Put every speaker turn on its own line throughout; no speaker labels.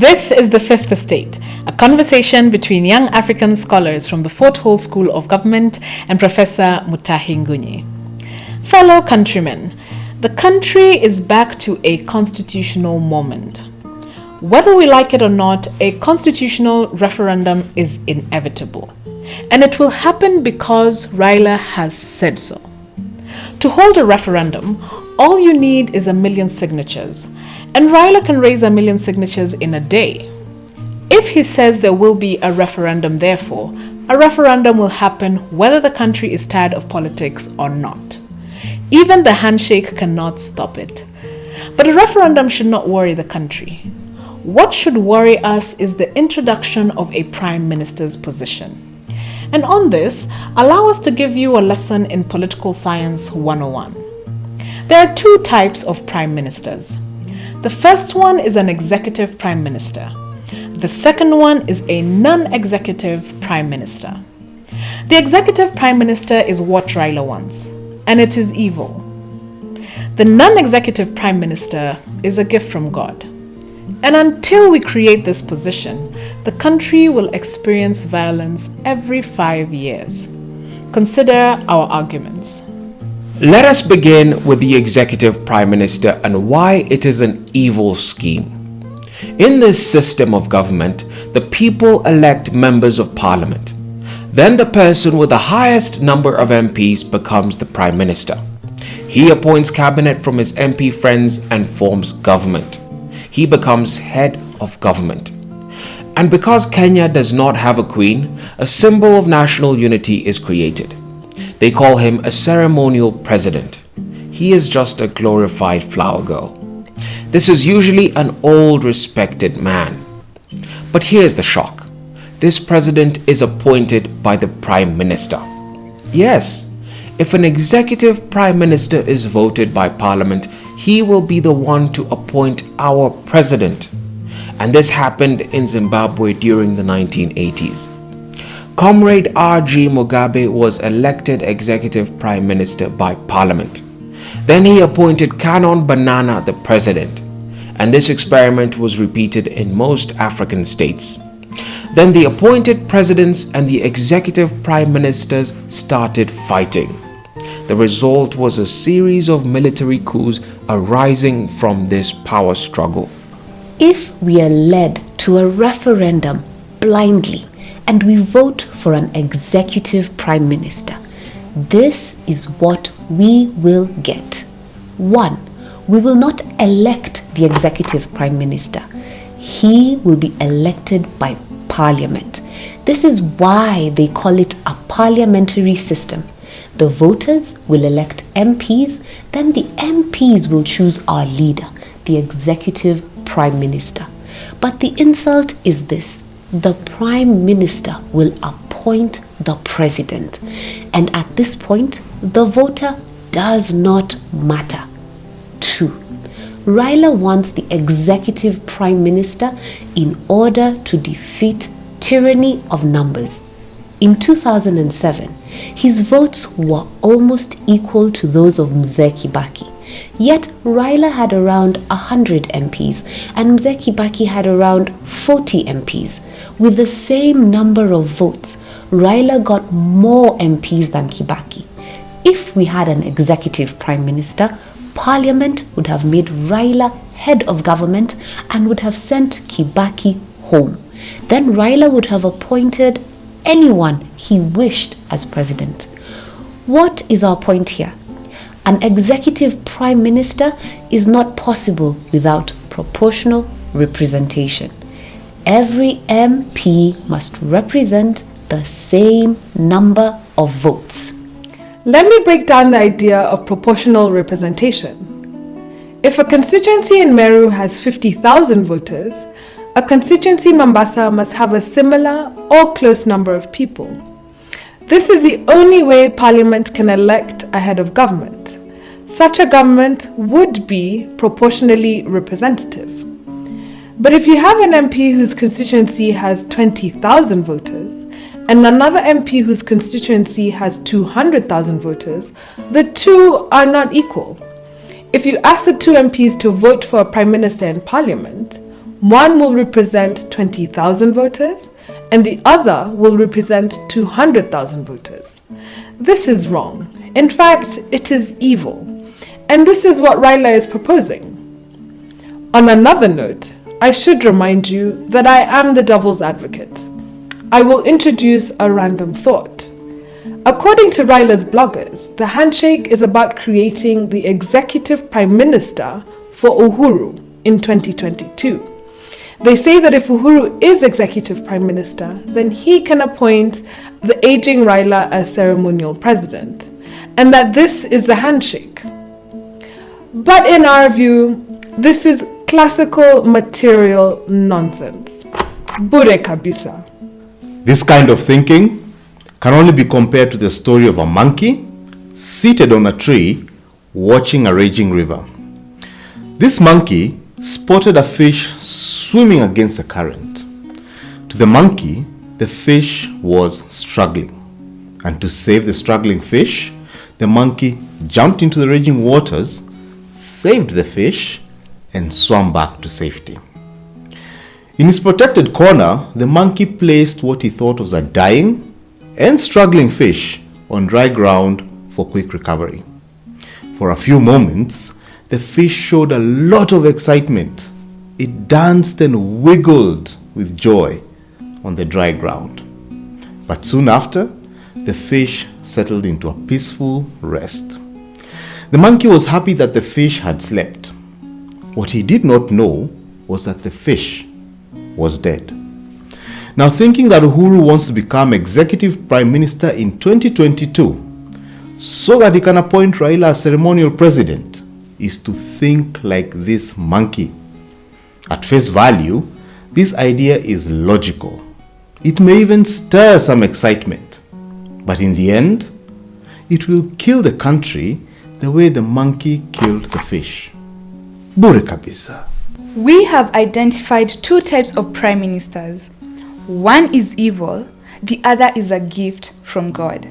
This is The Fifth Estate, a conversation between young African scholars from the Fort Hall School of Government and Professor Mutahi Ngunyi. Fellow countrymen, the country is back to a constitutional moment. Whether we like it or not, a constitutional referendum is inevitable. And it will happen because Raila has said so. To hold a referendum, all you need is 1 million signatures. And Raila can raise 1 million signatures in a day. If he says there will be a referendum, therefore, a referendum will happen whether the country is tired of politics or not. Even the handshake cannot stop it. But a referendum should not worry the country. What should worry us is the introduction of a prime minister's position. And on this, allow us to give you a lesson in Political Science 101. There are two types of prime ministers. The first one is an executive prime minister. The second one is a non-executive prime minister. The executive prime minister is what Raila wants, and it is evil. The non-executive prime minister is a gift from God. And until we create this position, the country will experience violence every 5 years. Consider our arguments.
Let us begin with the executive prime minister and why it is an evil scheme. In this system of government, the people elect members of parliament. Then the person with the highest number of MPs becomes the prime minister. He appoints cabinet from his MP friends and forms government. He becomes head of government. And because Kenya does not have a queen, a symbol of national unity is created. They call him a ceremonial president. He is just a glorified flower girl. This is usually an old respected man. But here's the shock. This president is appointed by the prime minister. Yes, if an executive prime minister is voted by parliament, he will be the one to appoint our president. And this happened in Zimbabwe during the 1980s. Comrade R.G. Mugabe was elected executive prime minister by parliament. Then he appointed Canon Banana the president. And this experiment was repeated in most African states. Then the appointed presidents and the executive prime ministers started fighting. The result was a series of military coups arising from this power struggle.
If we are led to a referendum blindly and we vote for an executive prime minister, this is what we will get. 1. We will not elect the executive prime minister. He will be elected by parliament. This is why they call it a parliamentary system. The voters will elect MPs, then the MPs will choose our leader, the executive prime minister. But the insult is this: the prime minister will appoint the president. And at this point, the voter does not matter. 2. Raila wants the executive prime minister in order to defeat tyranny of numbers. In 2007, his votes were almost equal to those of Mzee Kibaki. Yet Raila had around 100 MPs and Mzee Kibaki had around 40 MPs. With the same number of votes, Raila got more MPs than Kibaki. If we had an executive prime minister, Parliament would have made Raila head of government and would have sent Kibaki home. Then Raila would have appointed anyone he wished as president. What is our point here? An executive prime minister is not possible without proportional representation. Every MP must represent the same number of votes.
Let me break down the idea of proportional representation. If a constituency in Meru has 50,000 voters, a constituency in Mombasa must have a similar or close number of people. This is the only way Parliament can elect a head of government. Such a government would be proportionally representative. But if you have an MP whose constituency has 20,000 voters and another MP whose constituency has 200,000 voters, the two are not equal. If you ask the two MPs to vote for a prime minister in Parliament, One will represent 20,000 voters and the other will represent 200,000 voters. This is wrong. In fact, it is evil. And this is what Raila is proposing. On another note, I should remind you that I am the devil's advocate. I will introduce a random thought. According to Raila's bloggers, the handshake is about creating the executive prime minister for Uhuru in 2022. They say that if Uhuru is executive prime minister, then he can appoint the aging Raila as ceremonial president, and that this is the handshake. But in our view, this is classical material nonsense. Bure kabisa.
This kind of thinking can only be compared to the story of a monkey seated on a tree watching a raging river. This monkey spotted a fish swimming against the current. To the monkey, the fish was struggling. And to save the struggling fish, the monkey jumped into the raging waters, saved the fish, and swam back to safety. In his protected corner, the monkey placed what he thought was a dying and struggling fish on dry ground for quick recovery. For a few moments, the fish showed a lot of excitement. It danced and wiggled with joy on the dry ground. But soon after, the fish settled into a peaceful rest. The monkey was happy that the fish had slept. What he did not know was that the fish was dead. Now, thinking that Uhuru wants to become executive prime minister in 2022 so that he can appoint Raila as ceremonial president is to think like this monkey. At face value, this idea is logical. It may even stir some excitement, but in the end, it will kill the country the way the monkey killed the fish. Bure kabisa.
We have identified two types of prime ministers. One is evil, the other is a gift from God.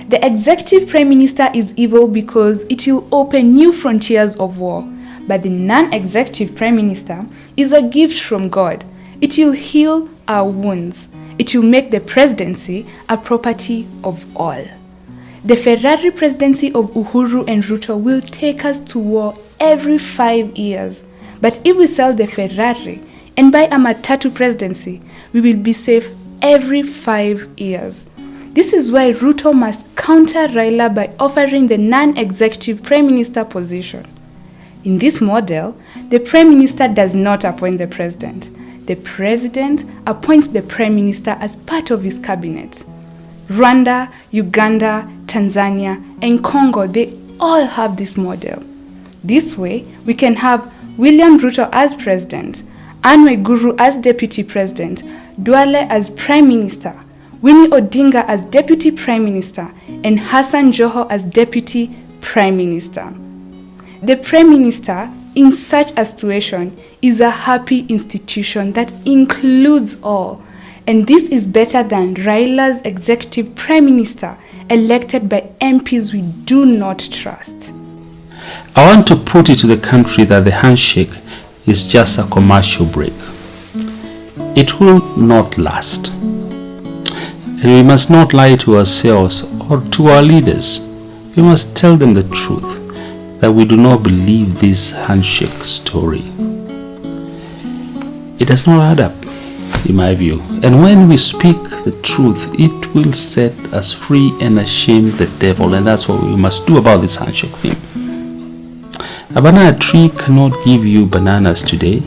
The executive prime minister is evil because it will open new frontiers of war, but the non-executive prime minister is a gift from God. It will heal our wounds. It will make the presidency a property of all. The Ferrari presidency of Uhuru and Ruto will take us to war every 5 years. But if we sell the Ferrari and buy a Matatu presidency, we will be safe every 5 years. This is why Ruto must counter Raila by offering the non-executive prime minister position. In this model, the prime minister does not appoint the president. The president appoints the prime minister as part of his cabinet. Rwanda, Uganda, Tanzania, and Congo, they all have this model. This way, we can have William Ruto as president, Anne Waiguru as deputy president, Duale as prime minister, Winnie Odinga as deputy prime minister, and Hassan Joho as deputy prime minister. The prime minister in such a situation is a happy institution that includes all, and this is better than Raila's executive prime minister elected by MPs we do not trust.
I want to put it to the country that the handshake is just a commercial break. It will not last. And we must not lie to ourselves or to our leaders. We must tell them the truth, that we do not believe this handshake story. It does not add up, in my view. And when we speak the truth, it will set us free and shame the devil. And that's what we must do about this handshake thing. A banana tree cannot give you bananas today,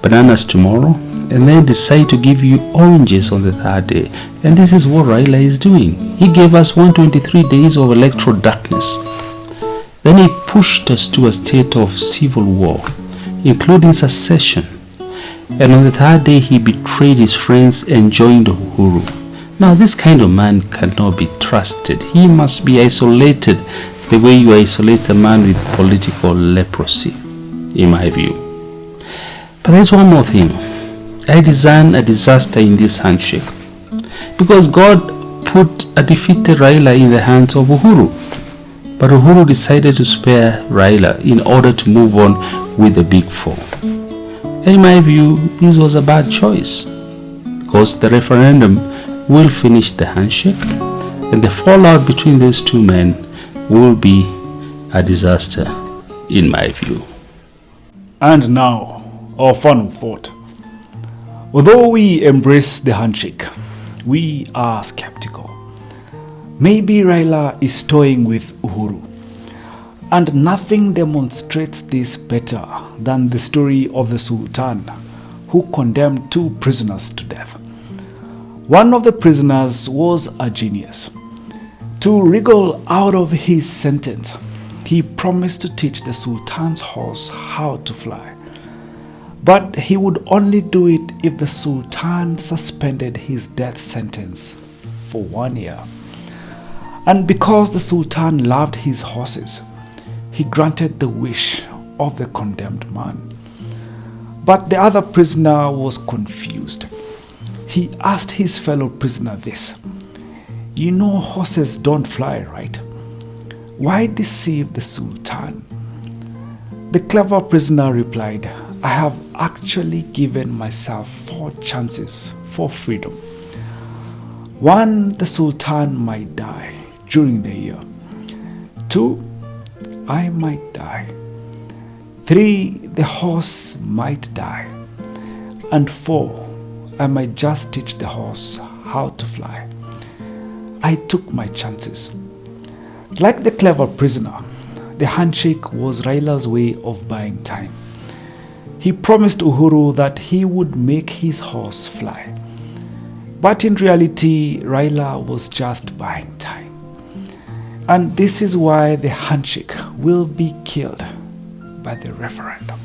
bananas tomorrow, and then decide to give you oranges on the third day. And this is what Raila is doing. He gave us 123 days of electoral darkness. Then he pushed us to a state of civil war, including secession. And on the third day, he betrayed his friends and joined Uhuru. Now, this kind of man cannot be trusted. He must be isolated the way you isolate a man with political leprosy, in my view. But there's one more thing. I design a disaster in this handshake because God put a defeated Raila in the hands of Uhuru. But Uhuru decided to spare Raila in order to move on with the big four. In my view, this was a bad choice because the referendum will finish the handshake and the fallout between these two men will be a disaster, in my view.
And now, our final thought. Although we embrace the handshake, we are skeptical. Maybe Raila is toying with Uhuru. And nothing demonstrates this better than the story of the Sultan, who condemned 2 prisoners to death. One of the prisoners was a genius. To wriggle out of his sentence, he promised to teach the Sultan's horse how to fly. But he would only do it if the Sultan suspended his death sentence for 1 year. And because the Sultan loved his horses, he granted the wish of the condemned man. But the other prisoner was confused. He asked his fellow prisoner this: "You know horses don't fly, right? Why deceive the Sultan?" The clever prisoner replied, "I have actually given myself 4 chances for freedom. 1, the Sultan might die during the year. 2, I might die. 3, the horse might die. And 4, I might just teach the horse how to fly. I took my chances." Like the clever prisoner, the handshake was Raila's way of buying time. He promised Uhuru that he would make his horse fly. But in reality, Raila was just buying time. And this is why the handshake will be killed by the referendum.